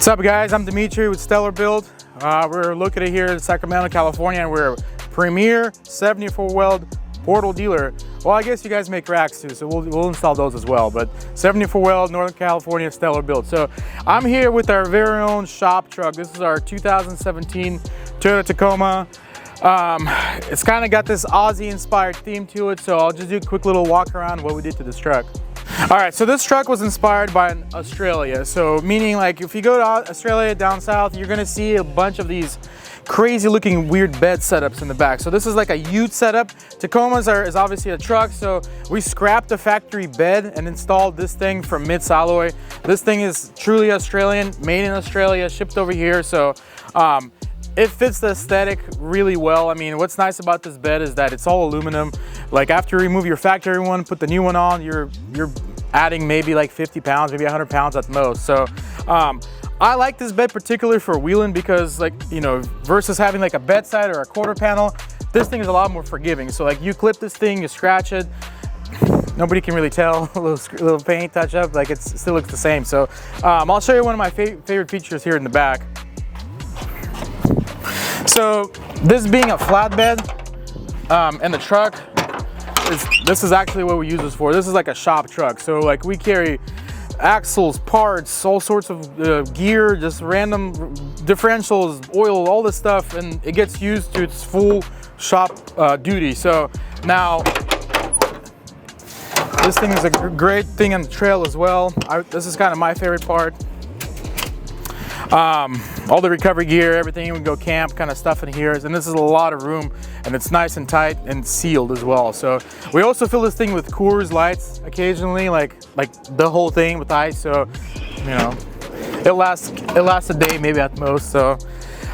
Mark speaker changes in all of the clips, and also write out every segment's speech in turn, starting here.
Speaker 1: What's up, guys? I'm Dimitri with Stellar Build. We're located here in Sacramento, California, and we're a premier 74 weld portal dealer. Well, I guess you guys make racks too, so we'll install those as well. But 74 weld, Northern California, Stellar Build. So I'm here with our very own shop truck. This is our 2017 Toyota Tacoma. It's kind of got this Aussie-inspired theme to it, so I'll just do a quick little walk around what we did to this truck. All right, so this truck was inspired by Australia. So meaning, like, if you go to Australia down south, you're gonna see a bunch of these crazy looking weird bed setups in the back. So this is like a ute setup. Tacomas is obviously a truck, so we scrapped the factory bed and installed this thing from Mid Alloy. This thing is truly Australian, made in Australia, shipped over here. So it fits the aesthetic really well. I mean, what's nice about this bed is that it's all aluminum. Like, after you remove your factory one, put the new one on, you're adding maybe like 50 pounds, maybe 100 pounds at most. So I like this bed particularly for wheeling because, like, you know, versus having like a bedside or a quarter panel, this thing is a lot more forgiving. So like, you clip this thing, you scratch it, nobody can really tell. a little paint touch up, like, it still looks the same. So I'll show you one of my favorite features here in the back. So this being a flatbed and the truck, this is actually what we use this for. This is like a shop truck. So like, we carry axles, parts, all sorts of gear, just random differentials, oil, all this stuff, and it gets used to its full shop duty. So now this thing is a great thing on the trail as well. This is kind of my favorite part. All the recovery gear, everything, we can go camp kind of stuff in here, and this is a lot of room, and it's nice and tight and sealed as well. So we also fill this thing with Coors Lights occasionally, like the whole thing with ice. So, you know, it lasts a day maybe at most. So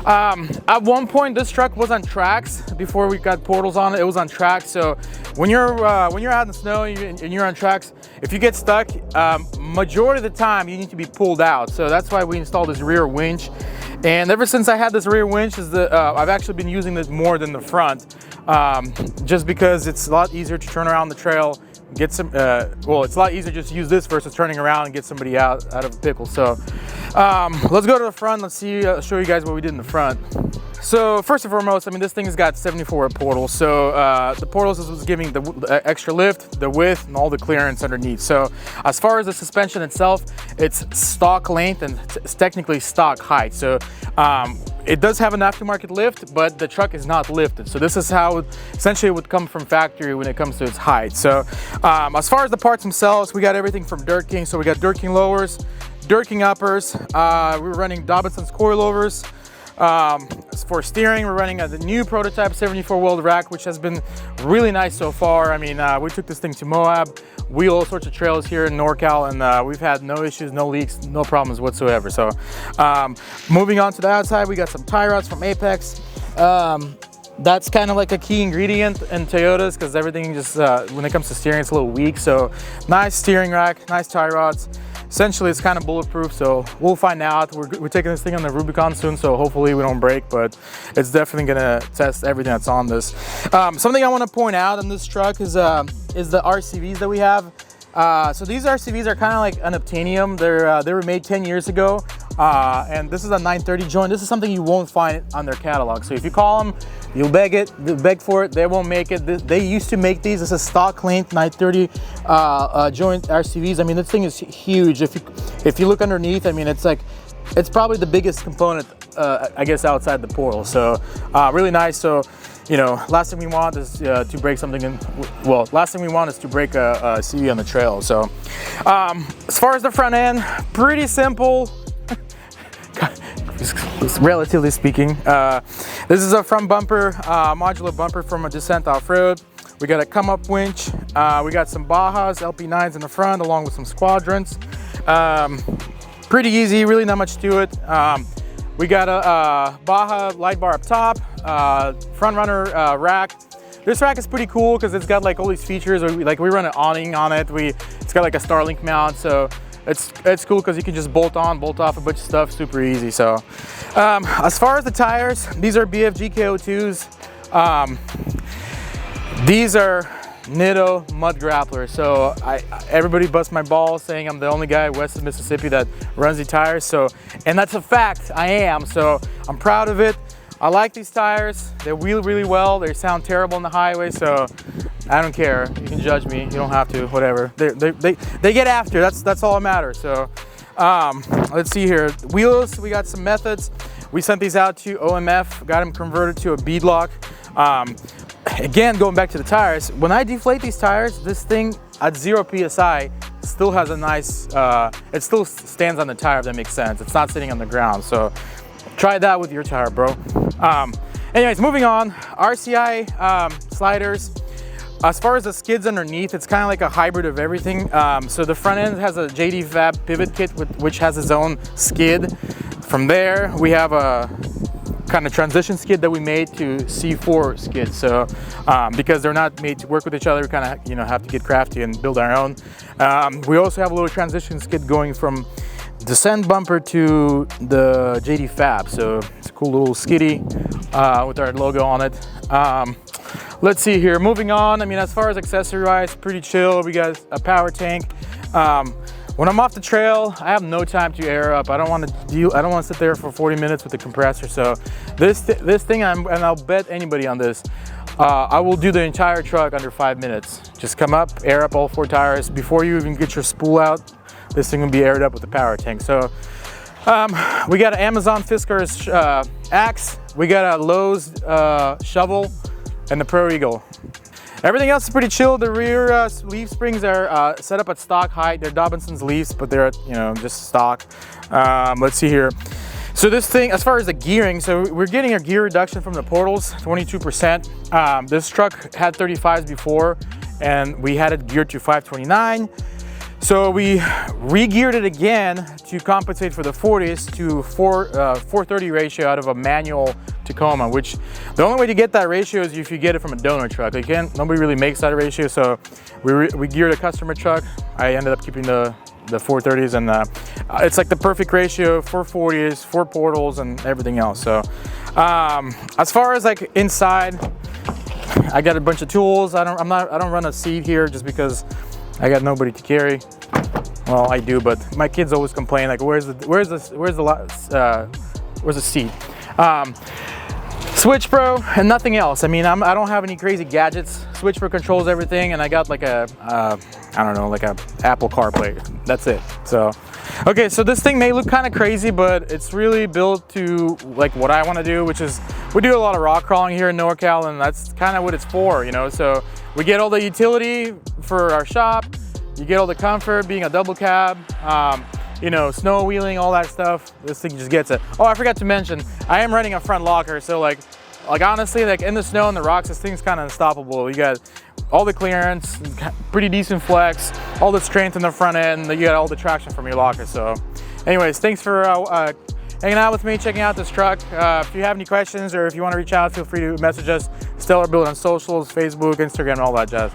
Speaker 1: at one point this truck was on tracks. Before we got portals on it, it was on tracks. So when you're out in the snow and you're on tracks, if you get stuck, majority of the time you need to be pulled out. So that's why we installed this rear winch. And ever since I had this rear winch, I've actually been using this more than the front, just because it's a lot easier to turn around the trail, get some, well, it's a lot easier just to use this versus turning around and get somebody out of a pickle. So let's go to the front. Let's show you guys what we did in the front. So first and foremost, I mean, this thing has got 74 portals. So the portals is giving the extra lift, the width, and all the clearance underneath. So as far as the suspension itself, it's stock length and it's technically stock height. So it does have an aftermarket lift, but the truck is not lifted. So this is how essentially it would come from factory when it comes to its height. So as far as the parts themselves, we got everything from Dirt King. So we got Dirt King lowers, Dirt King uppers. We're running Dobinson's coilovers. For steering, we're running the new prototype 74 weld rack, which has been really nice so far. I mean, we took this thing to Moab, wheel all sorts of trails here in NorCal, and we've had no issues, no leaks, no problems whatsoever. So moving on to the outside, we got some tie rods from Apex. That's kind of like a key ingredient in Toyotas, because everything just, when it comes to steering, it's a little weak. So nice steering rack, nice tie rods. Essentially, it's kind of bulletproof, so we'll find out. We're taking this thing on the Rubicon soon, so hopefully we don't break, but it's definitely gonna test everything that's on this. Something I want to point out on this truck is the RCVs that we have. So these RCVs are kind of like unobtainium. They were made 10 years ago, and this is a 930 joint. This is something you won't find on their catalog. So if you call them, you'll beg for it, they won't make it. They used to make these. This is stock length 930 joint RCVs. I mean, this thing is huge. If you look underneath, I mean, it's probably the biggest component, I guess, outside the portal. So really nice. So, you know, last thing we want is to break something in. Well, last thing we want is to break a CV on the trail. So as far as the front end, pretty simple. Relatively speaking, this is a front bumper, modular bumper from a Descent Off-Road. We got a come-up winch. We got some Bajas, LP9s in the front, along with some Squadrons. Pretty easy, really not much to it. We got a Baja light bar up top, front runner rack. This rack is pretty cool because it's got like all these features. We run an awning on it. It's got like a Starlink mount, so it's cool because you can just bolt on, bolt off a bunch of stuff super easy. So as far as the tires, these are BFG KO2s. These are Nitto mud grappler. So everybody busts my balls saying I'm the only guy west of Mississippi that runs these tires. So, and that's a fact, I am. So I'm proud of it. I like these tires. They wheel really well. They sound terrible on the highway, so I don't care. You can judge me. You don't have to. Whatever. They get after. That's all that matters. So let's see here. Wheels. We got some methods. We sent these out to OMF. Got them converted to a beadlock. Again, going back to the tires. When I deflate these tires, this thing at 0 psi still has a nice. It still stands on the tire. If that makes sense. It's not sitting on the ground. So try that with your tire, bro. Anyways, moving on. RCI sliders. As far as the skids underneath, it's kind of like a hybrid of everything. So the front end has a JD Fab pivot kit which has its own skid. From there, we have a kind of transition skid that we made to C4 skid. So because they're not made to work with each other, we kind of have to get crafty and build our own. We also have a little transition skid going from descent bumper to the JD Fab. So it's a cool little skiddy with our logo on it. Let's see here, moving on. I mean, as far as accessory wise, pretty chill. We got a power tank. When I'm off the trail, I have no time to air up. I don't want to sit there for 40 minutes with the compressor. So this thing, and I'll bet anybody on this, I will do the entire truck under 5 minutes. Just come up, air up all 4 tires. Before you even get your spool out, this thing will be aired up with the power tank. So we got an Amazon Fiskars axe. We got a Lowe's shovel and the Pro Eagle. Everything else is pretty chill. The rear leaf springs are set up at stock height. They're Dobinson's leaves, but they're just stock. Let's see here. So this thing, as far as the gearing, so we're getting a gear reduction from the portals, 22%. This truck had 35s before, and we had it geared to 529. So we re-geared it again to compensate for the 40s to 430 ratio out of a manual Tacoma, which the only way to get that ratio is if you get it from a donor truck. Again, nobody really makes that ratio, so we geared a customer truck. I ended up keeping the 430s, and it's like the perfect ratio for 40s, for portals, and everything else. So as far as like inside, I got a bunch of tools. I don't run a seat here just because I got nobody to carry. Well, I do, but my kids always complain like, where's the seat? Switch Pro and nothing else. I mean, I don't have any crazy gadgets. Switch Pro controls everything, and I got like a I don't know, like a Apple CarPlay. That's it. So okay, so this thing may look kind of crazy, but it's really built to like what I want to do, which is we do a lot of rock crawling here in NorCal, and that's kind of what it's for, So we get all the utility for our shop. You get all the comfort being a double cab. Snow wheeling, all that stuff. This thing just gets it. Oh, I forgot to mention, I am running a front locker, so like honestly, like in the snow and the rocks, this thing's kind of unstoppable. You got all the clearance, pretty decent flex, all the strength in the front end. You got all the traction from your locker. So, anyways, thanks for hanging out with me, checking out this truck. If you have any questions or if you want to reach out, feel free to message us. Stellar Build on socials, Facebook, Instagram, all that jazz.